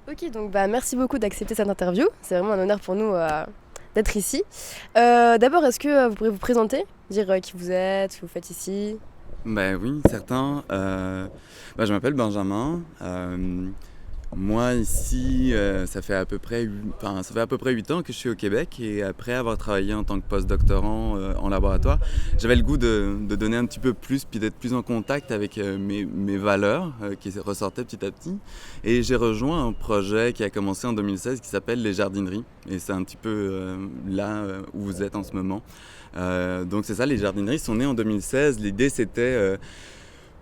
Ok, donc merci beaucoup d'accepter cette interview. C'est vraiment un honneur pour nous d'être ici. D'abord, est-ce que vous pourriez vous présenter, dire qui vous êtes, ce que vous faites ici? Ben oui, certain. Je m'appelle Benjamin. Moi ici, ça fait à peu près 8 ans que je suis au Québec et après avoir travaillé en tant que postdoctorant en laboratoire, j'avais le goût de donner un petit peu plus puis d'être plus en contact avec mes valeurs qui ressortaient petit à petit. Et j'ai rejoint un projet qui a commencé en 2016 qui s'appelle Les Jardineries. Et c'est un petit peu là où vous êtes en ce moment. Donc c'est ça, les jardineries sont nées en 2016. L'idée c'était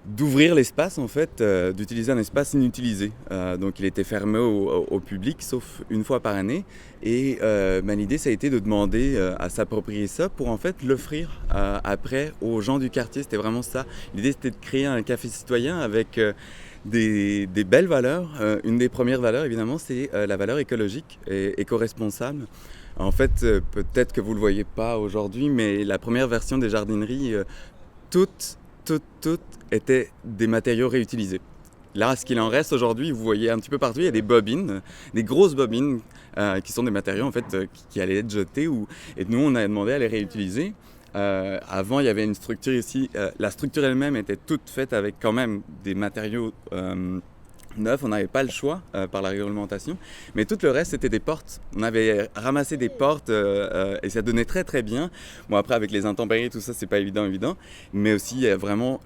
d'ouvrir l'espace en fait, d'utiliser un espace inutilisé. Donc il était fermé au public sauf une fois par année. Et l'idée ça a été de demander à s'approprier ça pour en fait l'offrir après aux gens du quartier. C'était vraiment ça. L'idée c'était de créer un café citoyen avec des belles valeurs. Une des premières valeurs évidemment c'est la valeur écologique et éco-responsable. En fait, peut-être que vous ne le voyez pas aujourd'hui, mais la première version des jardineries, toutes, toutes étaient des matériaux réutilisés. Là, ce qu'il en reste aujourd'hui, vous voyez un petit peu partout, il y a des bobines, des grosses bobines qui sont des matériaux en fait qui allaient être jetés. Et nous, on a demandé à les réutiliser. Avant, il y avait une structure ici. La structure elle-même était toute faite avec quand même des matériaux neuf, on n'avait pas le choix par la réglementation, mais tout le reste c'était des portes. On avait ramassé des portes et ça donnait très très bien. Bon après avec les intempéries tout ça c'est pas évident, mais aussi vraiment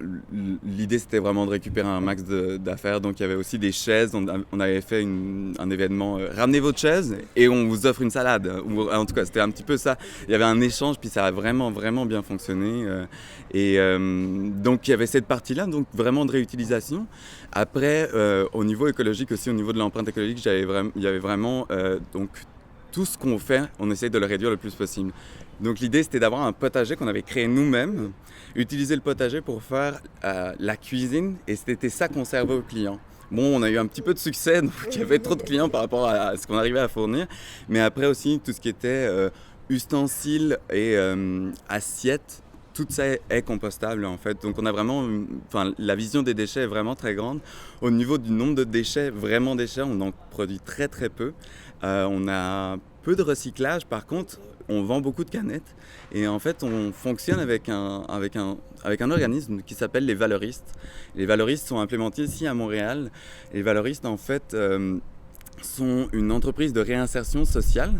l'idée c'était vraiment de récupérer un max d'affaires. Donc il y avait aussi des chaises, on avait fait un événement ramenez votre chaise et on vous offre une salade. Ou, en tout cas c'était un petit peu ça. Il y avait un échange puis ça a vraiment bien fonctionné donc il y avait cette partie là donc vraiment de réutilisation. Après, au niveau écologique aussi, au niveau de l'empreinte écologique, il y avait vraiment donc tout ce qu'on fait, on essaye de le réduire le plus possible. Donc l'idée c'était d'avoir un potager qu'on avait créé nous-mêmes, utiliser le potager pour faire la cuisine et c'était ça qu'on servait aux clients. Bon, on a eu un petit peu de succès, donc il y avait trop de clients par rapport à ce qu'on arrivait à fournir, mais après aussi tout ce qui était ustensiles et assiettes, tout ça est compostable en fait. Donc on a vraiment, la vision des déchets est vraiment très grande. Au niveau du nombre de déchets, vraiment déchets, on en produit très très peu. On a peu de recyclage, par contre, on vend beaucoup de canettes. Et en fait, on fonctionne avec un organisme qui s'appelle les valoristes. Les valoristes sont implémentés ici à Montréal. Les valoristes, en fait, sont une entreprise de réinsertion sociale.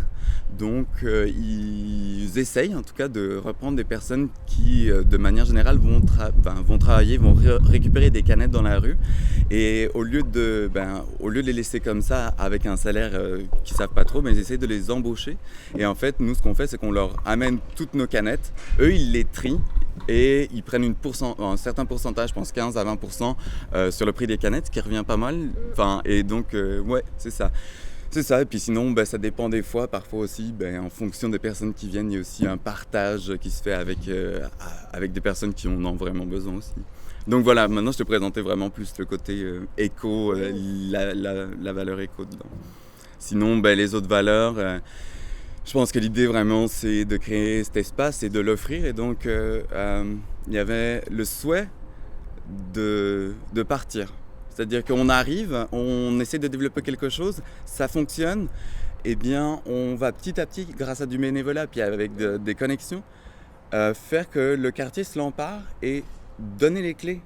Donc ils essayent en tout cas de reprendre des personnes qui de manière générale vont travailler, vont récupérer des canettes dans la rue et au lieu de les laisser comme ça avec un salaire qu'ils savent pas trop, mais ils essayent de les embaucher. Et en fait nous ce qu'on fait c'est qu'on leur amène toutes nos canettes, eux ils les trient et ils prennent un certain pourcentage, je pense 15 à 20% sur le prix des canettes, ce qui revient pas mal. Et donc ouais c'est ça. C'est ça, et puis sinon, ça dépend des fois. Parfois aussi, en fonction des personnes qui viennent, il y a aussi un partage qui se fait avec des personnes qui en ont vraiment besoin aussi. Donc voilà, maintenant je te présentais vraiment plus le côté éco, la valeur éco dedans. Sinon, les autres valeurs, je pense que l'idée vraiment c'est de créer cet espace et de l'offrir. Et donc, il y avait le souhait de partir. C'est-à-dire qu'on arrive, on essaie de développer quelque chose, ça fonctionne, eh bien on va petit à petit, grâce à du bénévolat, puis avec des connexions, faire que le quartier se l'empare et donner les clés.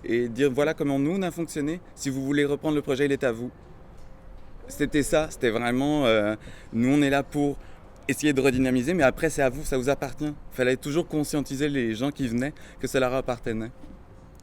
Et dire voilà comment nous on a fonctionné, si vous voulez reprendre le projet, il est à vous. C'était ça, c'était vraiment, nous on est là pour essayer de redynamiser, mais après c'est à vous, ça vous appartient. Il fallait toujours conscientiser les gens qui venaient que ça leur appartenait.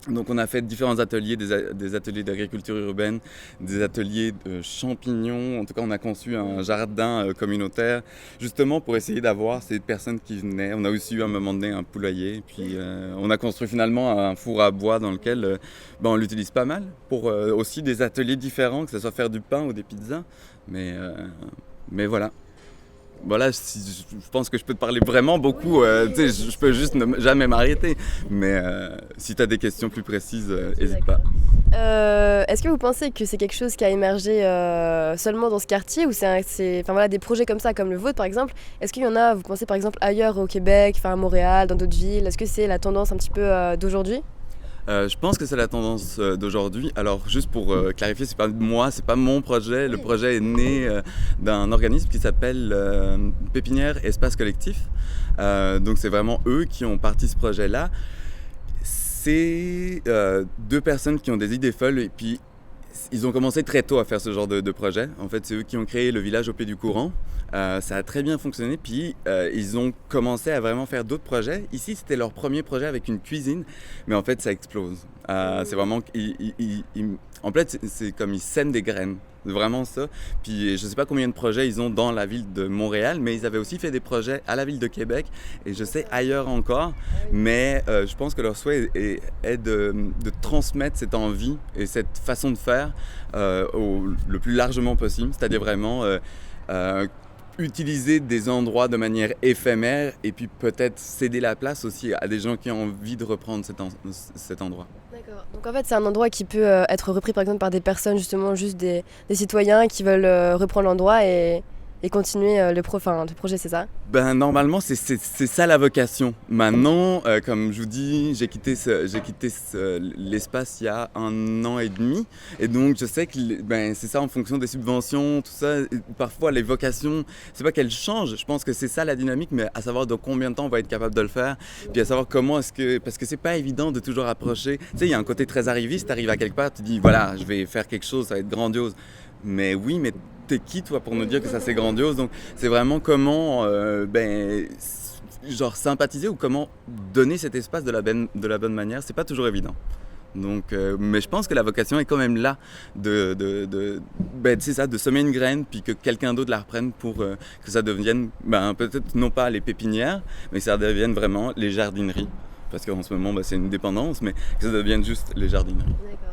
Donc on a fait différents ateliers, des ateliers d'agriculture urbaine, des ateliers de champignons. En tout cas, on a conçu un jardin communautaire, justement pour essayer d'avoir ces personnes qui venaient. On a aussi eu à un moment donné un poulailler. Puis on a construit finalement un four à bois dans lequel on l'utilise pas mal pour aussi des ateliers différents, que ce soit faire du pain ou des pizzas. Mais voilà. Voilà, je pense que je peux te parler vraiment beaucoup. Je peux juste jamais m'arrêter. Mais si tu as des questions plus précises, n'hésite pas. Est-ce que vous pensez que c'est quelque chose qui a émergé seulement dans ce quartier ou des projets comme ça, comme le vôtre par exemple, est-ce qu'il y en a, vous pensez par exemple ailleurs au Québec, à Montréal, dans d'autres villes? Est-ce que c'est la tendance un petit peu d'aujourd'hui? Je pense que c'est la tendance d'aujourd'hui. Alors, juste pour clarifier, c'est pas moi, c'est pas mon projet. Le projet est né d'un organisme qui s'appelle Pépinière Espace Collectif. Donc, c'est vraiment eux qui ont parti ce projet-là. C'est deux personnes qui ont des idées folles et puis ils ont commencé très tôt à faire ce genre de projet. En fait, c'est eux qui ont créé le village au pied du courant. Ça a très bien fonctionné, puis ils ont commencé à vraiment faire d'autres projets. Ici, c'était leur premier projet avec une cuisine, mais en fait, ça explose. C'est vraiment... en fait, c'est comme ils sèment des graines. C'est vraiment ça. Puis je ne sais pas combien de projets ils ont dans la ville de Montréal, mais ils avaient aussi fait des projets à la ville de Québec, et je sais ailleurs encore. Mais je pense que leur souhait est de transmettre cette envie et cette façon de faire le plus largement possible, c'est-à-dire vraiment utiliser des endroits de manière éphémère et puis peut-être céder la place aussi à des gens qui ont envie de reprendre cet endroit. D'accord. Donc en fait, c'est un endroit qui peut être repris par exemple par des personnes, justement, juste des citoyens qui veulent reprendre l'endroit et continuer le projet, c'est ça? Ben, normalement, c'est ça la vocation. Maintenant, comme je vous dis, j'ai quitté l'espace il y a 1 an et demi. Et donc, je sais que c'est ça en fonction des subventions, tout ça. Parfois, les vocations, c'est pas qu'elles changent. Je pense que c'est ça la dynamique, mais à savoir dans combien de temps on va être capable de le faire. Puis à savoir comment est-ce que... Parce que c'est pas évident de toujours approcher. Tu sais, il y a un côté très arriviste. Tu arrives à quelque part, tu dis, voilà, je vais faire quelque chose, ça va être grandiose. Mais oui, mais t'es qui, toi, pour nous dire que ça c'est grandiose? Donc, c'est vraiment comment, sympathiser ou comment donner cet espace de la bonne manière. C'est pas toujours évident. Donc, mais je pense que la vocation est quand même là de semer une graine puis que quelqu'un d'autre la reprenne pour que ça devienne, peut-être non pas les pépinières, mais que ça devienne vraiment les jardineries. Parce qu'en ce moment, c'est une dépendance, mais que ça devienne juste les jardineries. D'accord.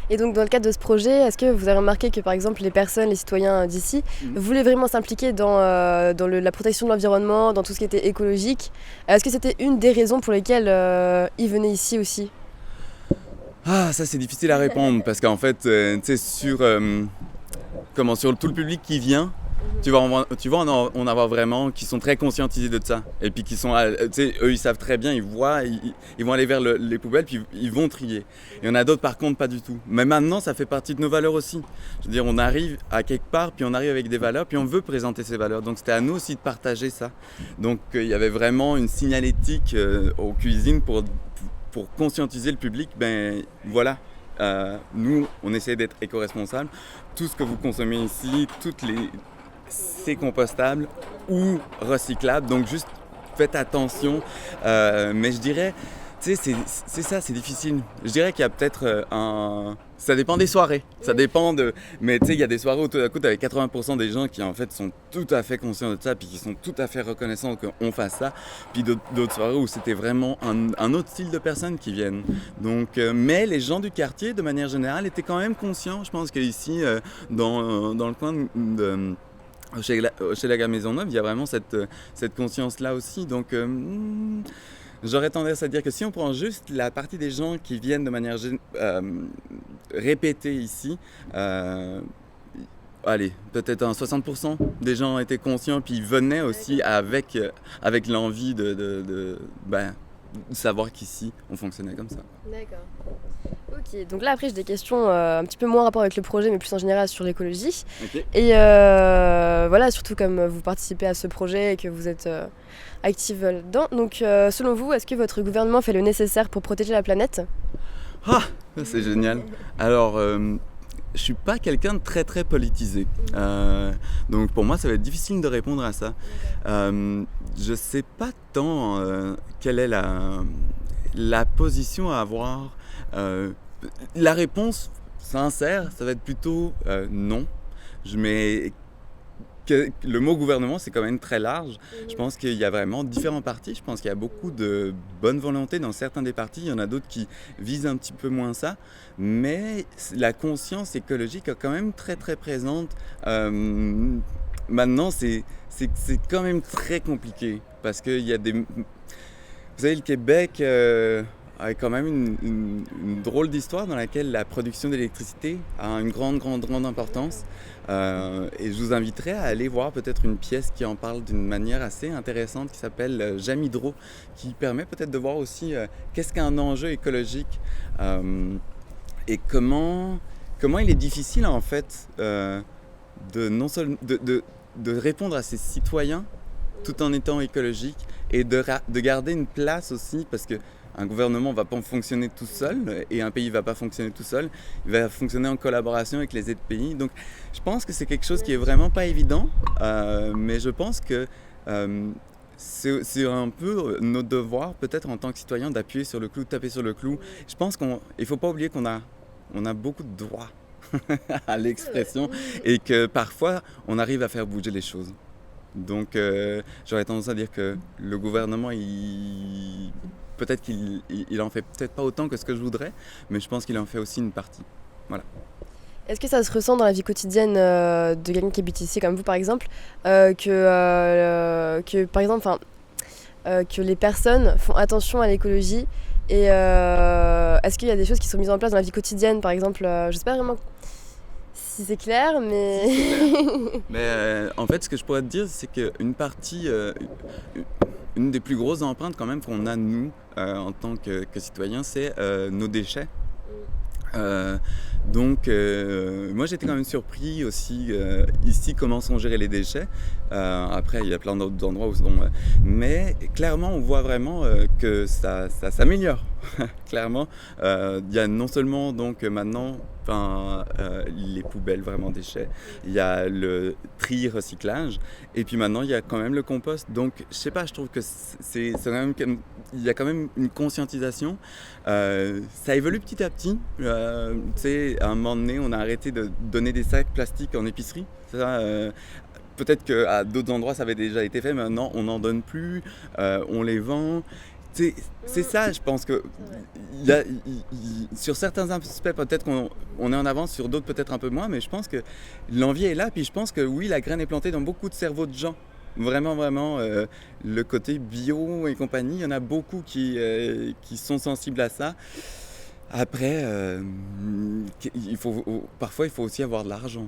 Et donc dans le cadre de ce projet, est-ce que vous avez remarqué que par exemple les personnes, les citoyens d'ici voulaient vraiment s'impliquer dans la protection de l'environnement, dans tout ce qui était écologique? Est-ce que c'était une des raisons pour lesquelles ils venaient ici aussi? Ah, ça c'est difficile à répondre parce qu'en fait, tu sais, sur tout le public qui vient, tu vas en avoir vraiment qui sont très conscientisés de ça. Et puis qui sont, tu sais, eux ils savent très bien, ils voient, ils vont aller vers les poubelles puis ils vont trier. Il y en a d'autres par contre pas du tout. Mais maintenant ça fait partie de nos valeurs aussi. Je veux dire, on arrive à quelque part puis on arrive avec des valeurs puis on veut présenter ces valeurs. Donc c'était à nous aussi de partager ça. Donc il y avait vraiment une signalétique aux cuisines pour conscientiser le public. Ben voilà. Nous, on essaie d'être éco-responsables. Tout ce que vous consommez ici, c'est compostable ou recyclable. Donc, juste faites attention. Mais je dirais, tu sais, c'est ça, c'est difficile. Je dirais qu'il y a peut-être ça dépend des soirées. Ça dépend de... Mais tu sais, il y a des soirées où tout à coup, tu as 80% des gens qui, en fait, sont tout à fait conscients de ça puis qui sont tout à fait reconnaissants qu'on fasse ça. Puis d'autres soirées où c'était vraiment un autre style de personnes qui viennent. Donc, mais les gens du quartier, de manière générale, étaient quand même conscients. Je pense qu'ici, dans le coin de chez la Maisonneuve, il y a vraiment cette conscience-là aussi. Donc, j'aurais tendance à dire que si on prend juste la partie des gens qui viennent de manière répétée ici, allez, peut-être 60% des gens étaient conscients, puis ils venaient aussi avec l'envie de savoir qu'ici, on fonctionnait comme ça. D'accord. Ok, donc là après j'ai des questions un petit peu moins en rapport avec le projet mais plus en général sur l'écologie. Okay. Et voilà, surtout comme vous participez à ce projet et que vous êtes active là-dedans. Donc selon vous, est-ce que votre gouvernement fait le nécessaire pour protéger la planète? Ah, c'est génial. Alors, je suis pas quelqu'un de très très politisé. Donc pour moi ça va être difficile de répondre à ça. Je sais pas tant quelle est la position à avoir. La réponse sincère, ça va être plutôt non. Mais le mot gouvernement, c'est quand même très large. Je pense qu'il y a vraiment différents partis. Je pense qu'il y a beaucoup de bonne volonté dans certains des partis. Il y en a d'autres qui visent un petit peu moins ça. Mais la conscience écologique est quand même très très présente. Maintenant, c'est quand même très compliqué parce qu'il y a des... Vous savez, le Québec... a quand même une drôle d'histoire dans laquelle la production d'électricité a une grande importance. Et je vous inviterai à aller voir peut-être une pièce qui en parle d'une manière assez intéressante qui s'appelle J'aime Hydro, qui permet peut-être de voir aussi qu'est-ce qu'un enjeu écologique et comment il est difficile en fait de répondre à ses citoyens tout en étant écologique et de garder une place aussi, parce qu'un gouvernement ne va pas fonctionner tout seul et un pays ne va pas fonctionner tout seul, il va fonctionner en collaboration avec les autres pays. Donc je pense que c'est quelque chose qui est vraiment pas évident, mais je pense que c'est un peu notre devoir peut-être en tant que citoyen d'appuyer sur le clou, de taper sur le clou. Je pense qu'il ne faut pas oublier qu'on a beaucoup de droits à l'expression et que parfois on arrive à faire bouger les choses. Donc j'aurais tendance à dire que le gouvernement, peut-être qu'il en fait peut-être pas autant que ce que je voudrais, mais je pense qu'il en fait aussi une partie. Voilà. Est-ce que ça se ressent dans la vie quotidienne de quelqu'un qui habite ici, comme vous par exemple, que par exemple, que les personnes font attention à l'écologie et est-ce qu'il y a des choses qui sont mises en place dans la vie quotidienne, par exemple, je sais pas vraiment si c'est clair, mais... Mais en fait, ce que je pourrais te dire, c'est qu'une partie, une des plus grosses empreintes quand même qu'on a nous en tant que citoyens, c'est nos déchets. Donc moi j'étais quand même surpris aussi ici comment sont gérés les déchets. Après il y a plein d'autres endroits où mais clairement on voit vraiment que ça s'améliore. Clairement il y a non seulement donc maintenant les poubelles vraiment déchets, il y a le tri recyclage et puis maintenant il y a quand même le compost. Donc je sais pas, je trouve que c'est quand même, il y a quand même une conscientisation. Ça évolue petit à petit. Tu sais, à un moment donné, on a arrêté de donner des sacs plastiques en épicerie. Ça, peut-être qu'à d'autres endroits, ça avait déjà été fait. Maintenant, on n'en donne plus. On les vend. C'est ça, je pense que sur certains aspects, peut-être qu'on est en avance, sur d'autres, peut-être un peu moins. Mais je pense que l'envie est là. Puis je pense que oui, la graine est plantée dans beaucoup de cerveaux de gens. Vraiment, le côté bio et compagnie, il y en a beaucoup qui sont sensibles à ça. Après, parfois, il faut aussi avoir de l'argent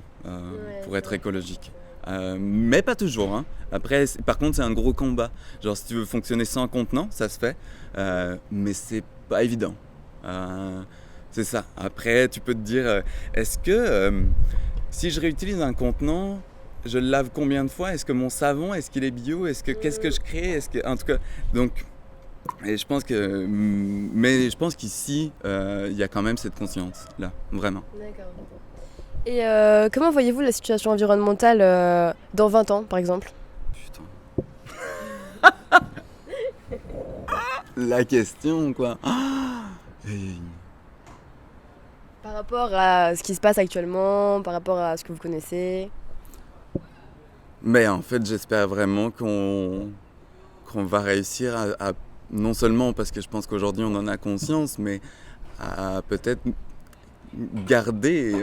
pour être écologique. Mais pas toujours. Hein. Après, par contre, c'est un gros combat. Genre, si tu veux fonctionner sans contenant, ça se fait. Mais c'est pas évident. C'est ça. Après, tu peux te dire, est-ce que si je réutilise un contenant, je le lave combien de fois? Est-ce que mon savon, est-ce qu'il est bio? Qu'est-ce que je crée? En tout cas, donc, et je pense qu'ici, il y a quand même cette conscience là, vraiment. D'accord. Et comment voyez-vous la situation environnementale dans 20 ans, par exemple? Putain. La question, quoi. Par rapport à ce qui se passe actuellement, par rapport à ce que vous connaissez? Mais en fait, j'espère vraiment qu'on va réussir à non seulement parce que je pense qu'aujourd'hui on en a conscience, mais à peut-être garder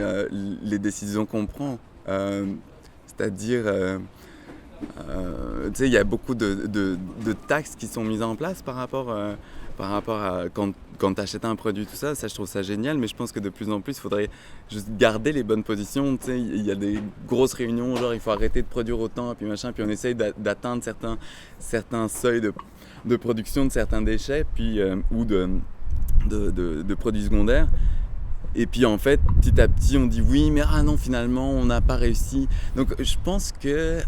les décisions qu'on prend. C'est-à-dire, tu sais, il y a beaucoup de taxes qui sont mises en place par rapport à quand tu achètes un produit, tout ça, je trouve ça génial, mais je pense que de plus en plus, il faudrait juste garder les bonnes positions. Tu sais, il y a des grosses réunions, genre il faut arrêter de produire autant, puis machin, puis on essaye d'atteindre certains seuils de production de certains déchets, puis, ou de produits secondaires. Et puis en fait, petit à petit, on dit oui, mais non, finalement, on n'a pas réussi. Donc je pense que,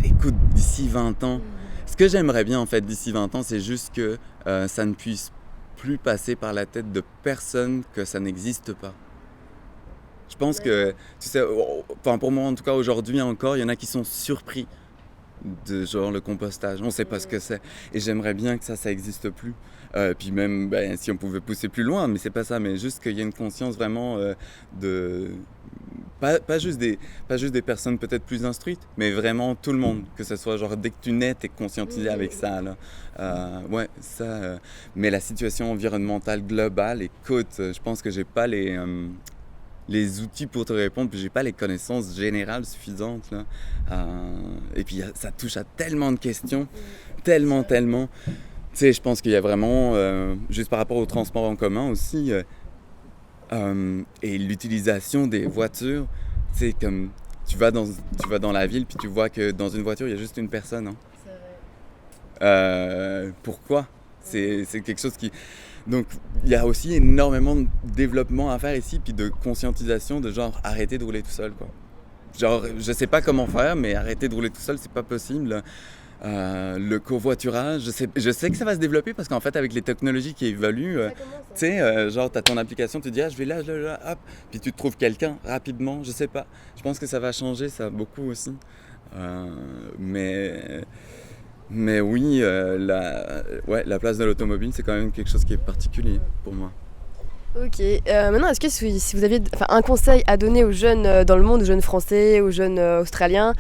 écoute, d'ici 20 ans, ce que j'aimerais bien en fait d'ici 20 ans, c'est juste que ça ne puisse plus passer par la tête de personne que ça n'existe pas. Je pense que, tu sais, pour moi en tout cas aujourd'hui encore, il y en a qui sont surpris de genre le compostage. On ne sait pas ce que c'est. Et j'aimerais bien que ça n'existe plus. Puis même, si on pouvait pousser plus loin, mais c'est pas ça, mais juste qu'il y ait une conscience vraiment de... Pas juste des personnes peut-être plus instruites, mais vraiment tout le monde, que ce soit genre dès que tu nais, t'es conscientisé avec ça, là. Mais la situation environnementale globale, écoute, je pense que j'ai pas les outils pour te répondre, puis j'ai pas les connaissances générales suffisantes, là. Et puis ça touche à tellement de questions, tellement. sais, je pense qu'il y a vraiment, juste par rapport au transport en commun aussi, et l'utilisation des voitures, tu sais, comme tu vas dans la ville, puis tu vois que dans une voiture, il y a juste une personne, hein. C'est vrai. Pourquoi? C'est quelque chose qui... Donc, il y a aussi énormément de développement à faire ici, puis de conscientisation de genre, arrêter de rouler tout seul, quoi. Genre, je sais pas comment faire, mais arrêter de rouler tout seul, c'est pas possible. Le covoiturage, je sais que ça va se développer parce qu'en fait, avec les technologies qui évoluent, Ça commence, tu sais, genre, t'as ton application, tu te dis, ah, je vais là, hop, puis tu trouves quelqu'un rapidement, je sais pas. Je pense que ça va changer, ça, beaucoup aussi. Euh, mais, mais oui, la place de l'automobile, c'est quand même quelque chose qui est particulier pour moi. Ok. Maintenant, est-ce que si vous aviez un conseil à donner aux jeunes dans le monde, aux jeunes Français, aux jeunes Australiens,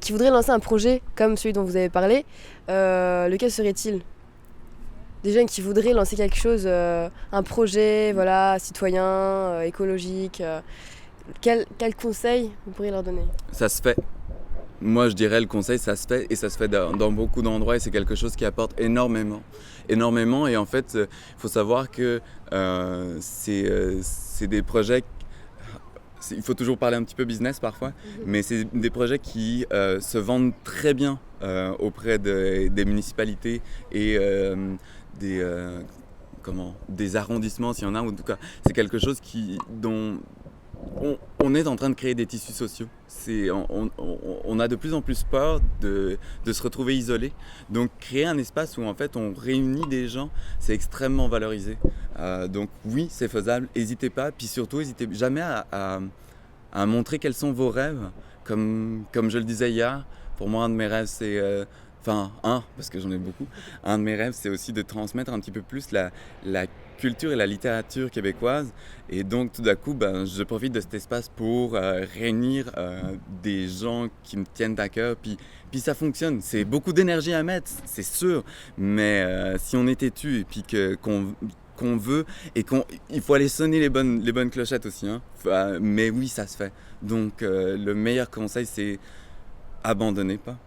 qui voudraient lancer un projet comme celui dont vous avez parlé, lequel serait-il? Des jeunes qui voudraient lancer quelque chose, un projet, voilà, citoyen, écologique. Quel conseil vous pourriez leur donner? Ça se fait. Moi, je dirais le conseil, ça se fait et ça se fait dans beaucoup d'endroits et c'est quelque chose qui apporte énormément. Énormément et en fait, il faut savoir que c'est des projets, il faut toujours parler un petit peu business parfois, mais c'est des projets qui se vendent très bien auprès des municipalités et des arrondissements s'il y en a, ou en tout cas, c'est quelque chose dont on est en train de créer des tissus sociaux. On a de plus en plus peur de se retrouver isolé. Donc créer un espace où en fait on réunit des gens, c'est extrêmement valorisé. Donc oui, c'est faisable. N'hésitez pas. Puis surtout, n'hésitez jamais à montrer quels sont vos rêves. Comme je le disais hier, pour moi, un de mes rêves, c'est... parce que j'en ai beaucoup. Un de mes rêves, c'est aussi de transmettre un petit peu plus la culture et la littérature québécoise. Et donc, tout d'un coup, je profite de cet espace pour réunir des gens qui me tiennent à cœur. Puis ça fonctionne. C'est beaucoup d'énergie à mettre, c'est sûr. Mais si on est têtu et puis qu'on veut et il faut aller sonner les bonnes clochettes aussi, hein. Mais oui, ça se fait. Donc, le meilleur conseil, c'est abandonnez pas.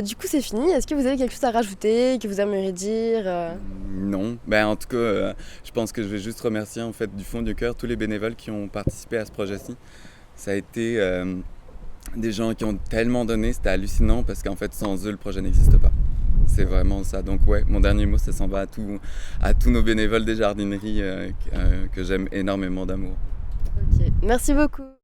Du coup, c'est fini. Est-ce que vous avez quelque chose à rajouter, que vous aimeriez dire Non. En tout cas, je pense que je vais juste remercier en fait du fond du cœur tous les bénévoles qui ont participé à ce projet-ci. Ça a été des gens qui ont tellement donné, c'était hallucinant parce qu'en fait, sans eux, le projet n'existe pas. C'est vraiment ça. Donc ouais, mon dernier mot, ça s'en va à tous nos bénévoles des jardineries que j'aime énormément d'amour. Ok. Merci beaucoup.